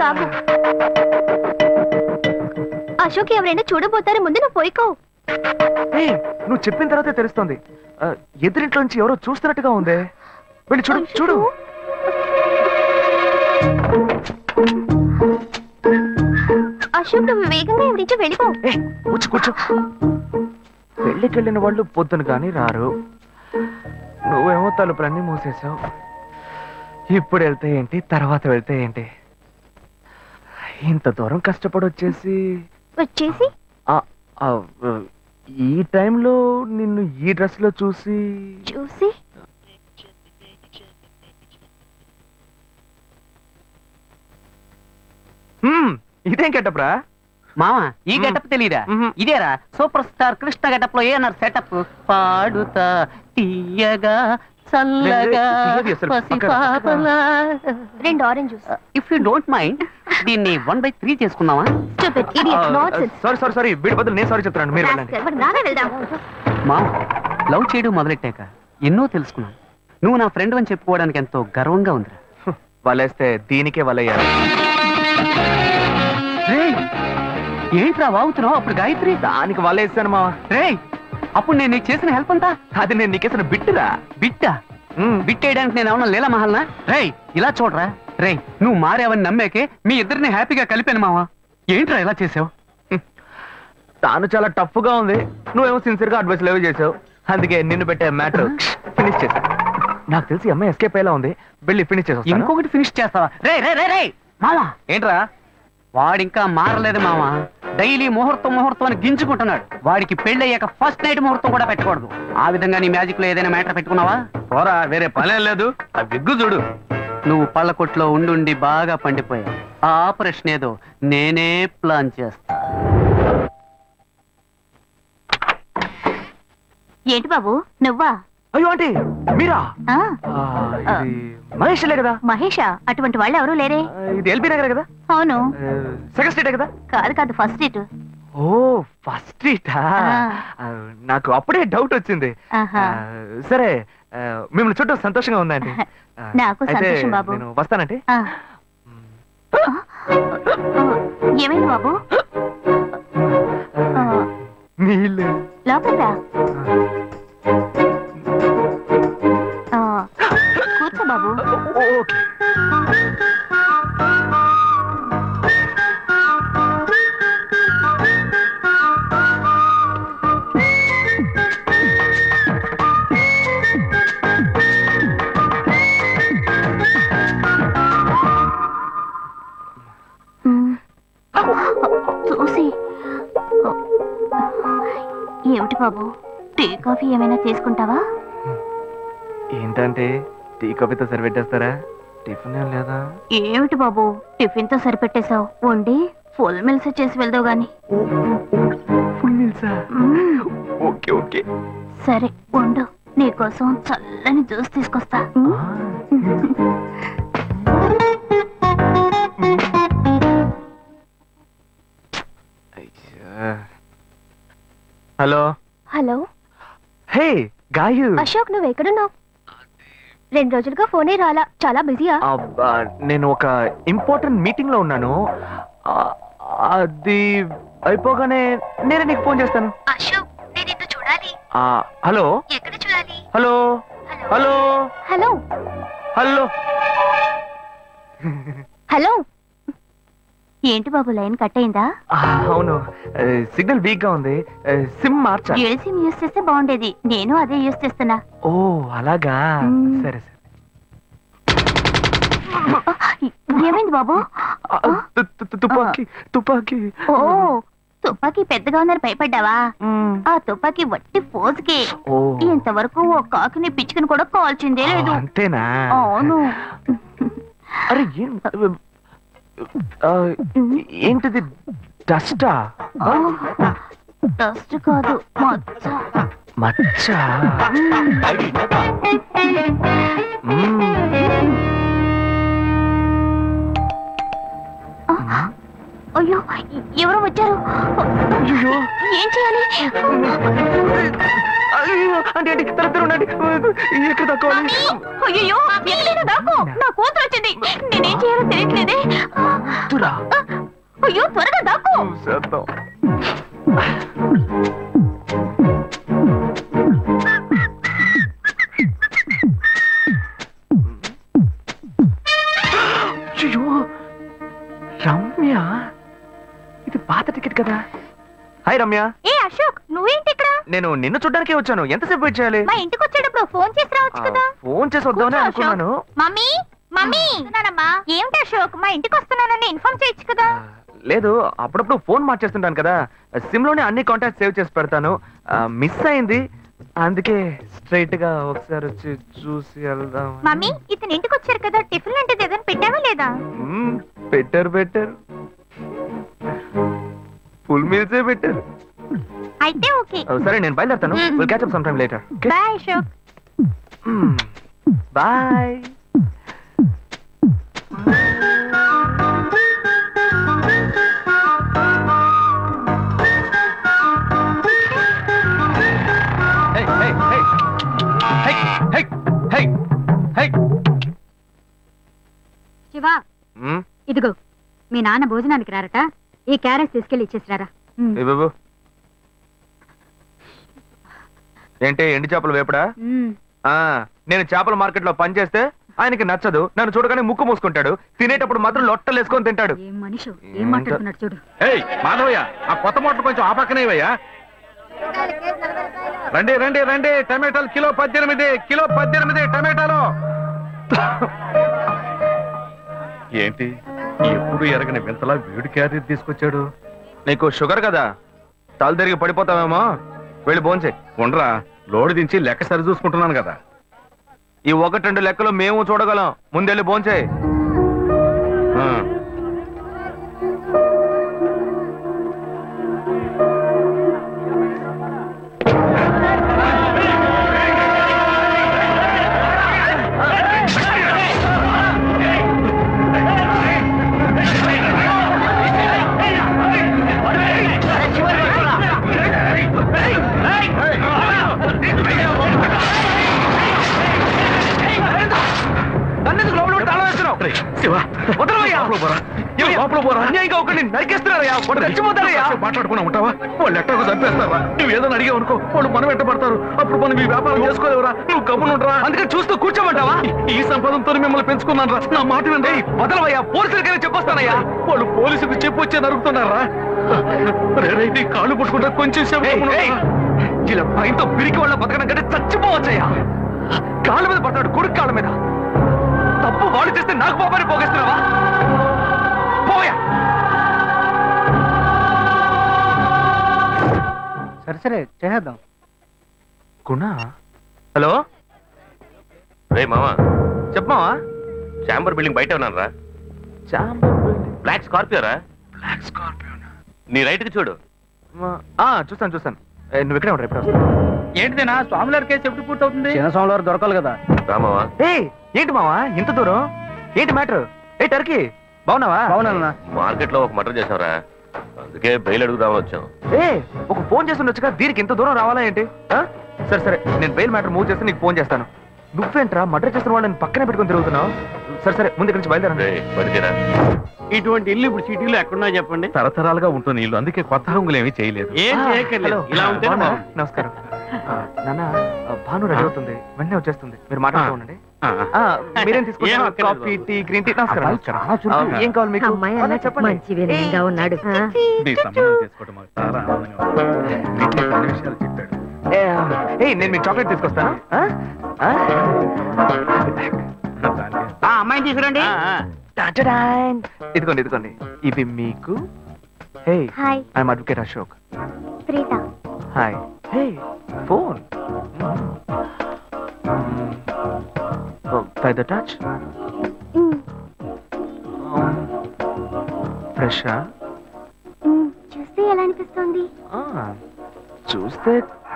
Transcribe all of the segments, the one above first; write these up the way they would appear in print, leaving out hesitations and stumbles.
ఆగు. అశోక్ ఎవరైనా చూడబోతారు, ముందు నువ్వు పోయికో. నువ్వు చెప్పిన తర్వాతే తెలుస్తుంది. ఎదురింట్లో నుంచి ఎవరో చూస్తున్నట్టుగా ఉంది. వెళ్ళి చూడు చూడు. అశోక్ నువ్వు వేగంగా ఎవరించి వెళ్ళిపో. కూర్చో. పెళ్ళికెళ్ళిన వాళ్ళు పొద్దున కానీ రారు. నువ్వేమో తలుపులన్నీ మూసేసావు. ఇప్పుడు వెళ్తే ఏంటి, తర్వాత వెళ్తే ఏంటి? ఇంత దూరం కష్టపడి వచ్చేసి ఈ టైంలో నిన్ను ఈ డ్రెస్ లో చూసి ఇదేం గెటప్రా మామా? ఈ గెటప్ తెలీదా? ఇదేరా సూపర్ స్టార్ కృష్ణ గెటప్ లో ఏనారు సెటప్. పాడుతా తీయగా చల్లగా పసిపాపలా. 2 orange juice. If you don't mind దీన్ని 1/3 చేసుకుందామా? సారీ వీడి బదులు నేను సారీ చెప్తున్నాను. మీరు వెళ్ళండి. మామా, లవ్ చేయడం మొదలెట్టాక ఎన్నో తెలుసుకున్నాను. నువ్వు నా ఫ్రెండ్ అని చెప్పుకోవడానికి ఎంతో గర్వంగా ఉందిరా. వలేస్తే దీనికే వలయ్యారు. ఏంట్రా వాగుతున్నావు? అప్పుడు గాయత్రి దానికి వలేసాను మా. అప్పుడు నేను నీకు చేసిన హెల్ప్ అంతా అది నేను నీకేసిన బిట్టురా. బిట్టా? బిట్టేయడానికి నేను ఏమన్నా లీలా మహల్నా? ఇలా చూడరా. నువ్వు మారావని నమ్మేకే మీ ఇద్దరిని హ్యాపీగా కలిపాను మావా. ఏంట్రా ఇలా చేసావు? తాను చాలా టఫ్ గా ఉంది, నువ్వేమో సిన్సియర్ గా అడ్వైస్ లేవు చేసావు. అందుకే నిన్ను పెట్టే మ్యాటర్ ఫినిష్ చేసా. నాకు తెలిసి అమ్మాయి ఎస్కేప్ అయ్యేలా ఉంది. వెళ్ళి ఫినిష్ చేసా. ఇంకొకటి ఫినిష్ చేస్తావా? మావా ఏంట్రా? వాడింకా మారలేదు మావా. డైలీ ముహూర్తం అని గింజుకుంటున్నాడు. వాడికి పెళ్ళయ్యాక ఫస్ట్ నైట్ ముహూర్తం కూడా పెట్టకూడదు. ఆ విధంగా నీ మ్యాజిక్ లో ఏదైనా మ్యాటర్ పెట్టుకున్నావా? పోరా, వేరే పనే లేదు. ఆ విగ్గు చూడు. నువ్వు పళ్ళ కొట్లో ఉండి బాగా పండిపోయావు. ఆ ఆపరేషన్ ఏదో నేనే ప్లాన్ చేస్తా. ఏంటి బాబు నువ్వా? అయ్యో ఆంటీ మీరా? మహేష్లే కదా? మహేషా? అటువంటి వాళ్ళు ఎవరూ లేరే. ఇది ఎల్బీ నగర్ కదా? అవును. సెకండ్ స్ట్రీట్ కదా? కాదు ఫస్ట్ స్ట్రీట్. ఓ ఫస్ట్ స్ట్రీటా? నాకు అప్పుడే డౌట్ వచ్చింది. సరే, మిమ్మల్ని చుట్టూ సంతోషంగా ఉందండి. నాకు సంతోషం బాబు. నేను వస్తానంటే. ఏమైంది బాబు? నీళ్ళు లోపల కూర్చో బాబు. ఓకే. చూసి ఏమిటి బాబు, టీ కాఫీ ఏమైనా తీసుకుంటావా? ఏంటంటే టీ కాఫీతో సరిపెట్టేస్తారా? టిఫిన్ లేదా? ఏమిటి బాబు టిఫిన్ తో సరిపెట్టేశావు? వండి ఫుల్ మిల్స్ చేసి వెళ్దావు గాని. ఫుల్ మిల్సా? ఓకే ఓకే సరే వండు, నీకోసం చల్లని జ్యూస్ తీసుకొస్తా. హలో. హలో. హే గాయు. అశోక్ నువ్వు ఎక్కడున్నావు? 2 రోజులుగా ఫోనే రాలా, చాలా బిజీయా? నేను ఒక ఇంపార్టెంట్ మీటింగ్ లో ఉన్నాను. అది అయిపోగానే నేనే నీకు ఫోన్ చేస్తాను. అశోక్ నేను నిన్ను చూడాలి. హలో. ఎక్కడ చూడాలి? Hello hello hello hello hello. ఏంటి బాబు లైన్ కట్ అయిందా? అవును, సిగ్నల్ వీక్ గా ఉంది. సిమ్ మార్చా. డ్యూయల్ సిమ్ యూస్ చేస్తే బాగుండేది. నేను అదే యూస్ చేస్తున్నా. ఓ అలాగా. సరే సరే. ఏమైంది బాబు? తుపాకీ తుపాకీ. ఓ తుపాకీ పెద్దగా ఉందని భయపడ్డావా? ఆ తుపాకీ వట్టి ఫోజుకే. ఇంతవరకు ఓ కాకిని పిచ్చుకుని కూడా కాల్చిందే లేదు. అంతేనా? అవును. అరే ఏంటిది? డస్టా? డస్ట్ కాదు, మచ్చ. మచ్చ? అయ్యో ఎవరో వచ్చారు. ఏం చేయాలి? అంటే ఎక్కడ తక్కువాలి అయ్యో ఎక్కడైనా దాకు నా కూతురు వచ్చింది నేనేం చేయాలో తెలియట్లేదే అయ్యో త్వరగా దాకు చేద్దాం అయ్యో రమ్య ఇది పాత టికెట్ కదా. హాయ్ రమ్య. ఏ అశోక్ నువ్వేంటి ఇక్కడ? నేను నిన్ను చూడ్డానికే వచ్చాను. ఎంతసేపు వెయిట్ చేయాలి? మా ఇంటికి వచ్చేటప్పుడు ఫోన్ చేసి రావచ్చు కదా. ఫోన్ చేసి వద్దామని అనుకున్నాను. మమ్మీ మమ్మీ ఏమిటి అశోక్ మా ఇంటికి వస్తున్నానని ఇన్ఫార్మ్ చేయొచ్చు కదా. లేదు అప్పుడప్పుడు ఫోన్ మార్చేస్తుంటాను కదా, సిమ్ లోనే అన్ని కాంటాక్ట్ సేవ్ చేసి పెడతాను. మిస్ అయింది అందుకే స్ట్రైట్ గా ఒకసారి వచ్చి చూసి వెళ్దాం. మమ్మీ ఇతను ఇంటికి వచ్చారు కదా, టిఫిన్ లాంటిది ఏదైనా పెట్టావా లేదా? పెట్టారు ఫుల్ మీల్సే పెట్టారు. అయితే ఓకే. సరే నేను బయలుదేరుతాను. Will catch up some time later. Bye Ashok. Bye. Shiva ఇదిగో మీ నాన్న భోజనానికి రారట, ఈ క్యారెట్ తీసుకెళ్లి ఇచ్చేసిరారా. ఏంటి ఎండి చేపలు వేపడా? నేను చేపల మార్కెట్ లో పనిచేస్తే ఆయనకి నచ్చదు, నన్ను చూడగానే ముక్కు మూసుకుంటాడు, తినేటప్పుడు మాత్రం లొట్టలు వేసుకొని తింటాడు. ఏం మనిషి ఏం మాట్లాడుతున్నాడు చూడు. మాధవయ్య ఆ కొత్త మోటార్ కొంచెం ఆ పక్కనేవయ్యా. రండి రండి రండి, టమాటాలు కిలో 18 టమాటాలు. ఏంటి ఎప్పుడు ఎరగని వింతలా వేడి క్యారీ తీసుకొచ్చాడు? నీకు షుగర్ కదా, తల తిరిగి పడిపోతావేమో, వెళ్ళి భోంచే. ఉండరా, లోడు దించి లెక్క సరి చూసుకుంటున్నాను కదా. ఈ 1-2 లెక్కలు మేము చూడగలం, ముందెళ్ళి భోంచే. మాట్లాడుకున్నా ఉంటావా? వాళ్ళు ఎట్టకు చంపేస్తారా? నువ్వు ఏదైనా అడిగావు అనుకో, వాళ్ళు మనం వెంటబడతారు. అప్పుడు మనం ఈ వ్యాపారం చేసుకోలేవురా. నువ్వు గమ్మునుంటరా. అందుకని చూస్తూ కూర్చోమంటావా? ఈ సంపాదనతో మిమ్మల్ని పెంచుకున్నాను రా. నా మాట వినండి. వదలవయ్యా, పోలీసులకైనా చెప్పొస్తానయ్యా. వాళ్ళు పోలీసుకు చెప్పొచ్చే నరుకుతున్నారా? రేరైతే కాళ్ళు పుట్టుకుంటా కొంచెం ఇలా భయంతో పిరికి వాళ్ళ బతకడం కంటే చచ్చిపోవచ్చయ్యా. కాళ్ళ మీద పడతాడు, కొడుకు కాళ్ళ మీద. తప్పు వాళ్ళు చేస్తే నాకు పాపాన్ని పోగేస్తున్నావా? పోయా. సరే చేద్దాం. గుణ హలో. రే మామా, చెప్పమావా. చాంబర్ బిల్డింగ్ బయట ఉన్నాను రా. Chamber building? బ్లాక్ స్కార్పియో రా. Black Scorpio? నీ రైట్ కి చూడు. చూస్తాను. నువ్వు ఇక్కడే ఉంటా, ఎప్పుడు వస్తావు? ఏంటిదేనా స్వామివారి కేసు ఎప్పుడు పూర్తవుతుంది? చిన్న స్వామివారు దొరకాలి కదా. రామావా. ఏంటి మావా ఇంత దూరం? ఏంటి మ్యాటర్? టర్కీ బాగున్నావా? బాగున్నా. మార్కెట్ లో ఒక మర్డర్ చేసావురా, అందుకే బెయిల్ అడుగుదామని వచ్చాం. ఒక ఫోన్ చేసి ఉండొచ్చుగా, దీనికి ఇంత దూరం రావాలా ఏంటి? సరే నేను బెయిల్ మ్యాటర్ మూవ్ చేస్తే నీకు ఫోన్ చేస్తాను. నువ్వేంట్రా మర్డర్ చేస్తున్న వాళ్ళని పక్కనే పెట్టుకుని తిరుగుతున్నావు? సరే ముందు ఇక్కడి నుంచి బయలుదేరండి. పడితేరా ఇటువంటి ఇల్లు ఇప్పుడు సిటీలో ఎక్కడున్నా చెప్పండి. తరతరాలుగా ఉంటుంది ఇల్లు, అందుకే కొత్త హంగులు ఏమీ చేయలేదు. ఏం చేయక్కర్లేదు, ఇలా ఉంటే నమస్కారం. నాన్న భాను రెడీ అవుతుంది, వెంటనే వచ్చేస్తుంది, మీరు మాట్లాడుతూ ఉండండి. మీరేం తీసుకుంటారు? Coffee, tea, green tea? నమస్కారం. ఏం కావాలి మీకు? చెప్పండి. మంచి వినయంగా ఉన్నాడు. మీ సంబంధం చేసుకోవడం మాకు చాలా ఆనందంగా ఉంది. మీకు కొన్ని విషయాలు చెప్పాడు. నేను మీకు చాక్లెట్ తీసుకొస్తాను. అమ్మాయిని తీసుకురండి. ఇదిగోండి ఇవి మీకు. Hi, I'm advocate Ashok. Preetha. Hi. Phone by the touch. ఫ్రెషా? చూస్తే ఎలా అనిపిస్తుంది? చూస్తే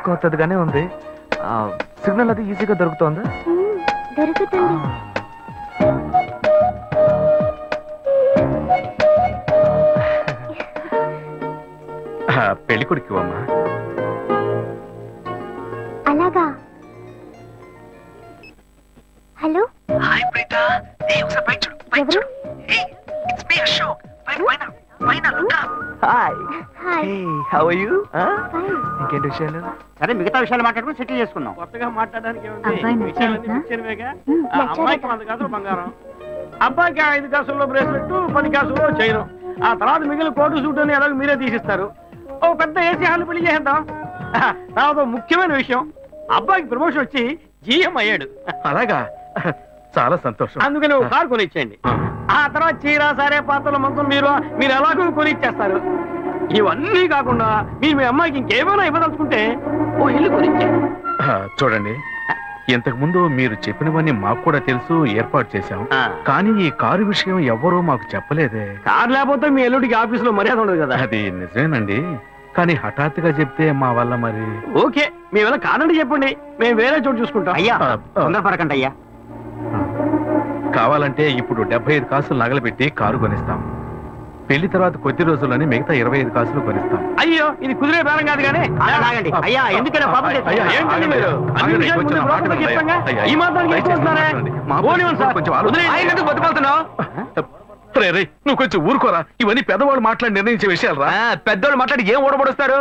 కొత్తదిగానే ఉంది. సిగ్నల్ అది ఈజీగా దొరుకుతోందా? దొరుకుతుంది. పెళ్లి కొడుకు అమ్మా. అలాగా? హలో హాయ్ ప్రీత ఒకసారి పైకి చూడు పైకి ఎవరు? చూడు ఇట్స్ మీ అశోక్ పైన పైన look hi hi hey how are you ఇంకేంటి విషయాలు సరే మిగతా విషయాలు మాట్లాడుకుని సెటిల్ చేసుకుందాం. కొత్తగా మాట్లాడడానికి అబ్బాయి నచ్చాడట? అమ్మాయికి 100 కాసులు బంగారం, అబ్బాయికి 5 కాసుల్లో బ్రేస్లెట్, 10 కాసుల్లో చైన్. ఆ తర్వాత మిగిలిన కోటు సూట్ అని ఎలాగో మీరే తీసిస్తారు. ఓ పెద్ద ఏసీ హాల్ పెళ్లి చేద్దాం. తర్వాత ఓ ముఖ్యమైన విషయం, అబ్బాయికి ప్రమోషన్ వచ్చి జీఎం అయ్యాడు. అలాగా చాలా సంతోషం. అందుకని ఒక కారు కొనిచ్చేయండి. ఆ తర్వాత చీర సరే పాత్రల మొత్తం మీరు ఎలాగో కొనిచ్చేస్తారు. ఇవన్నీ కాకుండా మీరు మీ అమ్మాయికి ఇంకేమైనా ఇవ్వదలుచుకుంటే ఓ ఇల్లు కొనిచ్చేయండి. చూడండి, ఇంతకు ముందు మీరు చెప్పినవన్నీ మాకు కూడా తెలుసు, ఏర్పాటు చేశాం. కానీ ఈ కారు విషయం ఎవ్వరూ మాకు చెప్పలేదే. కారు లేకపోతే మీ ఎల్లుడికి ఆఫీసులో మర్యాద ఉండదు కదా. అది నిజమేనండి, కానీ హఠాత్తుగా చెప్తే మా వల్ల మరి. ఓకే, మేము ఎలా కాదండి చెప్పండి, మేము వేరే చోటు చూసుకుంటాం. అయ్యా ఆ, తొందరపడకండి అయ్యా. కావాలంటే ఇప్పుడు 75 కాసులు నగలబెట్టి కారు కొనిస్తాం. పెళ్లి తర్వాత కొద్ది రోజుల్లోనే మిగతా 25 కాసులు కొనిస్తాం. అయ్యో, ఇది కుదిరే బేరం కాదు కానీ. ఆగండి అయ్యా, ఎందుకైనా పాపం అయ్యా, ఏంటండి మీరు? అన్ని ఆగండి, విషయాలు కొంచెం ముందు మాట బ్రోకర్కి వినండి. చెప్తాంగా? అయ్యా, ఈ మాత్రానికి దయచేసి ఎక్కువ వస్తున్నారే? మా పోనివ్వండి సార్. కొంచెం ఆలోచించండి. వదిలేయండి. ఆయన ఎందుకు బతిమాలుతున్నావు? రే, నువ్వు కొంచెం ఊరుకోరా, ఇవన్నీ పెద్దవాళ్ళు మాట్లాడి నిర్ణయించే విషయాలు రా. పెద్దోళ్ళు మాట్లాడి ఏం ఓడబడుస్తారు?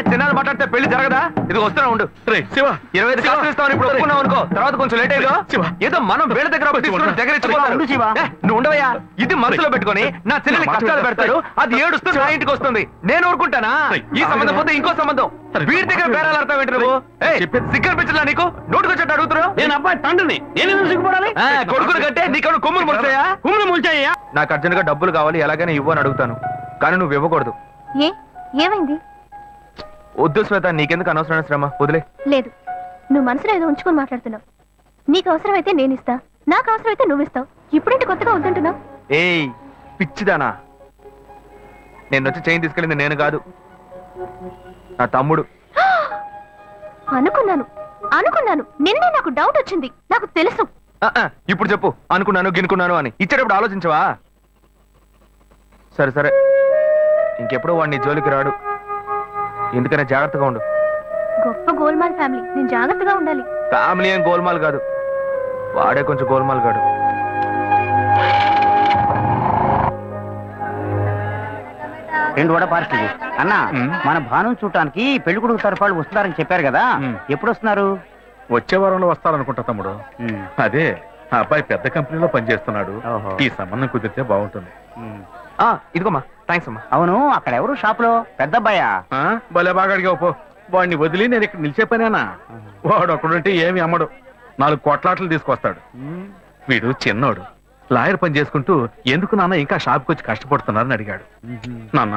చిన్నాళ్ళు మాట్లాడితే పెళ్లి జరగదా? ఇది వస్తున్నా ఉండు. రే శివ, 25 కాసులు ఇస్తామని ఇప్పుడు ఒప్పుకున్నావు అనుకో, తర్వాత కొంచెం లేట్ అయ్యో శివ. ఏదో మనం వీళ్ళ దగ్గర అప్పు తీసుకుని దగ్గర ఇచ్చిపోతారు. ఉండు శివ. నువ్వు ఉండవయ్యా, ఇది మనసులో పెట్టుకొని నా చెల్లెలు కష్టాలు పెడతారు, అది ఏడుస్తూ నా ఇంటికి వస్తుంది, నేను ఊరుకుంటానా? ఈ సంబంధం పోతే ఇంకో సంబంధం, వీడి దగ్గర బేరాలు ఆడతావు ఏంటి నువ్వు? సిగ్గర్ పిచ్చలా నీకు? నోటుకొచ్చేట్టు అడుగుతున్నావు? నేను అబ్బాయి తండ్రిని, నేను ఎందుకు సిగ్గుపడాలి? కొడుకులు కంటే నీకు కొమ్ములు ముడిచాయా? కుమ్ములు ముల్చాయ్యా. నాకు అర్జెంట్ గా డబ్బులు కావాలి, ఎలాగైనా ఇవ్వు అని అడుగుతాను, కానీ నువ్వు ఇవ్వకూడదు. ఏ ఏమైంది? వద్దు శ్వేత, నీకెందుకు అనవసరమైన శ్రమ, వదిలే. లేదు, నువ్వు మనసులో ఏదో ఉంచుకొని మాట్లాడుతున్నావు. నీకు అవసరమైతే నేను ఇస్తా, నాకు అవసరమైతే నువ్వు ఇస్తావు. ఇప్పుడేంటి కొత్తగా వద్దంటున్నావు? ఏయ్ పిచ్చిదానా, నేను వచ్చి చైన్ తీసుకెళ్ళింది నేను కాదు, నా తమ్ముడు. అనుకున్నాను నిన్నే నాకు డౌట్ వచ్చింది, నాకు తెలుసు. ఇప్పుడు చెప్పు, అనుకున్నాను గినుకున్నాను అని ఇచ్చేటప్పుడు ఆలోచించవా? సరే సరే, ఇంకెప్పుడు వాడిని జోలికి రాడు, ఎందుకనే జాగ్రత్తగా ఉండు. గొప్ప గోల్మాల్ ఫ్యామిలీ, నేను జాగ్రత్తగా ఉండాలి. ఫ్యామిలీ ఏం గోల్మాల్ కాదు, వాడే కొంచెం గోల్మాల్ కాడు. రెండు వడ పార్టీ అన్న, ఉమ్. మన భాను చూడటానికి పెళ్లి కొడుకు తరఫు వాళ్ళు వస్తున్నారని చెప్పారు కదా, ఉమ్. ఎప్పుడు వస్తున్నారు? వచ్చే వారంలో వస్తారనుకుంటా తమ్ముడు. ఉమ్. అదే, ఆ అబ్బాయి పెద్ద కంపెనీలో పనిచేస్తున్నాడు. ఓహో. ఈ సంబంధం కుదిరితే బాగుంటుంది. ఉమ్. ఇదిగోమ్మా, థ్యాంక్స్ అమ్మా. అవును, అక్కడ ఎవరు షాప్ లో? పెద్ద అబ్బాయా? ఆ, భలే బాగా అడిగావు పో. వాడిని వదిలి నేను ఇక్కడ నిలిచే పనేనా? వాడు ఒకడుంటే ఏమి అమ్మడు, 4 కోట్లాట్లు తీసుకొస్తాడు. వీడు చిన్నోడు, లాయర్ పని చేసుకుంటూ ఎందుకు నాన్న ఇంకా షాప్కి వచ్చి కష్టపడుతున్నారని అడిగాడు. నాన్న,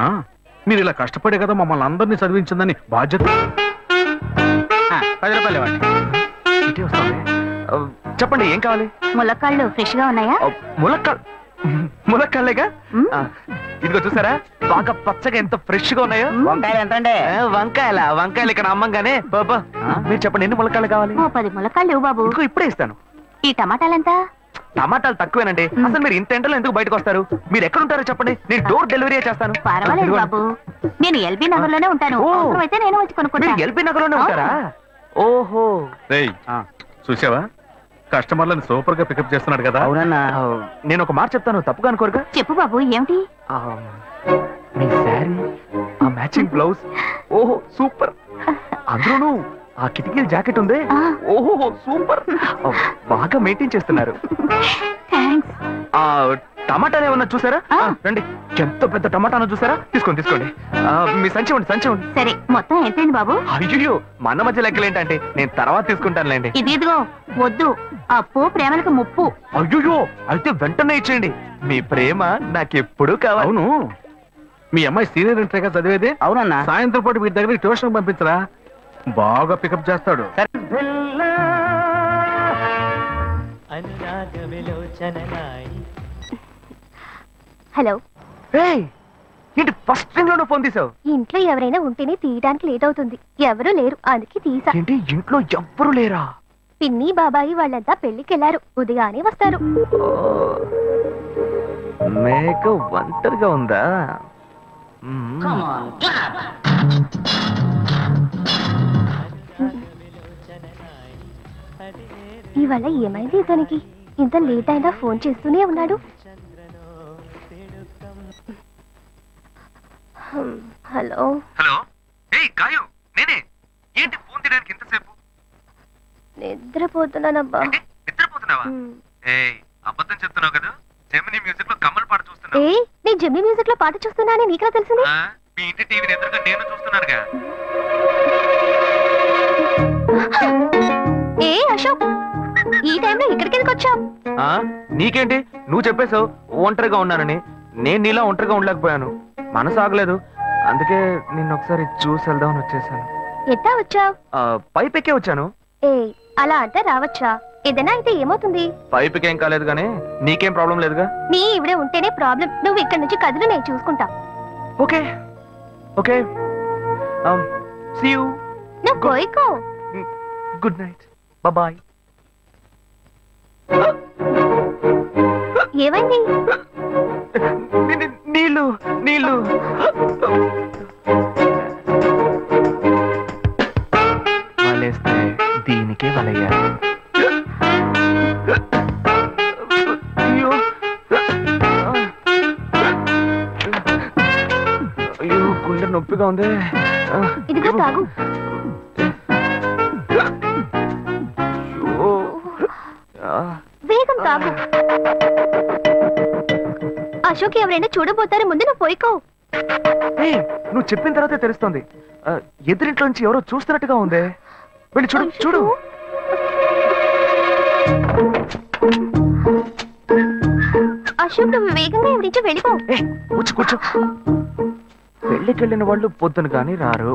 మీరు ఇలా కష్టపడే కదా మమ్మల్ని అందరినీ చదివించిందని బాధ్యత. 10 రూపాయలు ఇవ్వండి. ఇటే వస్తుంది. చెప్పండి, ఏం కావాలి? ములక్కాళ్ళు ఫ్రెష్ గా ఉన్నాయా? ములక్కాళ్ళేగా. ఇదిగో చూసారా, బాగా పచ్చగా ఎంత ఫ్రెష్ గా ఉన్నాయో. వంకాయలు ఎంత అండి? వంకాయలు ఇక్కడ అమ్మంగానే. బాబా, మీరు చెప్పండి, ఎన్ని ములక్కాళ్ళు కావాలి? ఓ 10 ములక్కాళ్ళు ఇవ్వు బాబు. ఇదిగో ఇప్పుడే ఇస్తాను. ఈ టమాటాలెంత? టమాటాలు తక్కువేనండి. అసలు మీరు ఇంత ఎండలో ఎందుకు బయటకు వస్తారు? మీరు ఎక్కడ ఉంటారో చెప్పండి, నేను డోర్ డెలివరీ చేస్తాను. పర్వాలేదు ఇదిగోండి. బాబు, నేను ఎల్బీ నగర్ లోనే ఉంటాను. ఓ. అవసరమైతే నేను వచ్చి కొనుక్కుంటా. మీరు ఎల్బీ నగర్ లోనే ఉంటారా? ఓహో. రేయ్, చూసావా, కస్టమర్లను సూపర్ గా పికప్ చేస్తున్నాడు కదా. అవునన్నా. నేను ఒక మాట చెప్తాను, తప్పుగా అనుకోరుగా? చెప్పు బాబు, ఏమిటి? మీ శారీ, ఆ మ్యాచింగ్ బ్లౌజ్, ఓహో సూపర్. అందులోనూ ఆ కిటికీల జాకెట్ ఉంది, ఆ. ఓహో సూపర్. బాగా మెయింటైన్ చేస్తున్నారు. థ్యాంక్స్. ఆ టమాటాలు ఏమన్నా చూసారా? ఆ. రండి, ఎంత పెద్ద టమాటాను చూసారా? తీసుకోండి. మీ సంచి ఉండి. సరే, మొత్తం ఎంతైంది బాబు? అయ్యో, మన మధ్య లెక్కలు ఏంటంటే నేను తర్వాత తీసుకుంటానులేండి. ఇదిగో వద్దు, అప్పు ప్రేమలకు ముప్పు. అయ్యో, అయితే వెంటనే ఇచ్చేయండి. మీ ప్రేమ నాకెప్పుడు కావాలి. అవును, మీ అమ్మాయి సీనియర్ ఇంటర్గా చదివేది. అవునన్నా. సాయంత్రం పాటు వీటి దగ్గర ట్యూషన్ పంపించరా, బాగా పికప్ చేస్తాడు. హలో, ఏయ్, ఏంటి ఫస్ట్ రింగ్ లోనే ఫోన్ తీసావు? ఇంట్లో ఎవరైనా ఉంటేనే తీయడానికి లేట్ అవుతుంది. ఎవరూ లేరు, అందుకే తీసా. ఏంటి ఇంట్లో ఎవ్వరు లేరా? పిన్ని బాబాయి వాళ్ళంతా పెళ్లికెళ్లారు, ఉదయానే వస్తారు. మేక ఒంటరిగా ఉందా? ఇవాళ ఏమైంది ఇతనికి ఇంత లేట్ అయినా ఫోన్ చేస్తూనే ఉన్నాడు. హలో హలో ఏయ్ గాయు నేనే. ఏంటి ఫోన్ తీయడానికి ఇంతసేపు? నిద్రపోతున్నానబ్బా. నిద్రపోతున్నావా? ఏయ్ అబద్ధం చెప్తున్నావు కదా. జెమిని మ్యూజిక్ లో కమల్ పాట చూస్తున్నావు. ఏ నీ జెమిని మ్యూజిక్ లో పాట చూస్తున్నానని నీకెలా తెలిసింది? మీ ఇంటి టీవీని ఎదురుగా నేను చూస్తున్నానుగా. ఏ అశోక్, ఈ టైంలో ఇక్కడికి ఎందుకు వచ్చావు? నీకేంటి, నువ్వు చెప్పేశావు ఒంటరిగా ఉన్నానని. నేను నీలా ఒంటరిగా ఉండలేకపోయాను, మనసు ఆగలేదు. అందుకే నిన్ను ఒకసారి చూసి వెళ్దామని వచ్చేసాను. ఎట్టా వచ్చావు? పైపెక్కే వచ్చాను. ఏ అలా అంటే రావచ్చా? ఏదైనా అయితే ఏమవుతుంది? పైపెక్కేం కాలేదు కానీ నీకేం ప్రాబ్లం లేదుగా. నీ ఇవిడే ఉంటేనే ప్రాబ్లం. నువ్వు ఇక్కడి నుంచి కదులు, నేను చూసుకుంటా. Okay okay see you. నువ్వు కోయికో. Good night, bye. ఏమైంది? నీళ్ళు నీళ్ళు. వలేస్తే దీనికే వలయ్యారు. అయ్యో అయ్యో గుండె నొప్పిగా ఉంది. ఇదిగో తాగు. అయ్యో. వేగం తాగు. అశోక్ ఎవరైనా చూడబోతారు, ముందు నువ్వు పోయికో. ఏయ్, నువ్వు చెప్పిన తర్వాతే తెలుస్తోంది. ఎదురింట్లో నుంచి ఎవరో చూస్తున్నట్టుగా ఉందే. వెళ్ళి చూడు చూడు. అశోక్ నువ్వు వేగంగా ఎవరి నుంచి వెళ్ళిపో. కూర్చో కూర్చో. పెళ్ళికి వెళ్ళిన వాళ్ళు పొద్దున కానీ రారు.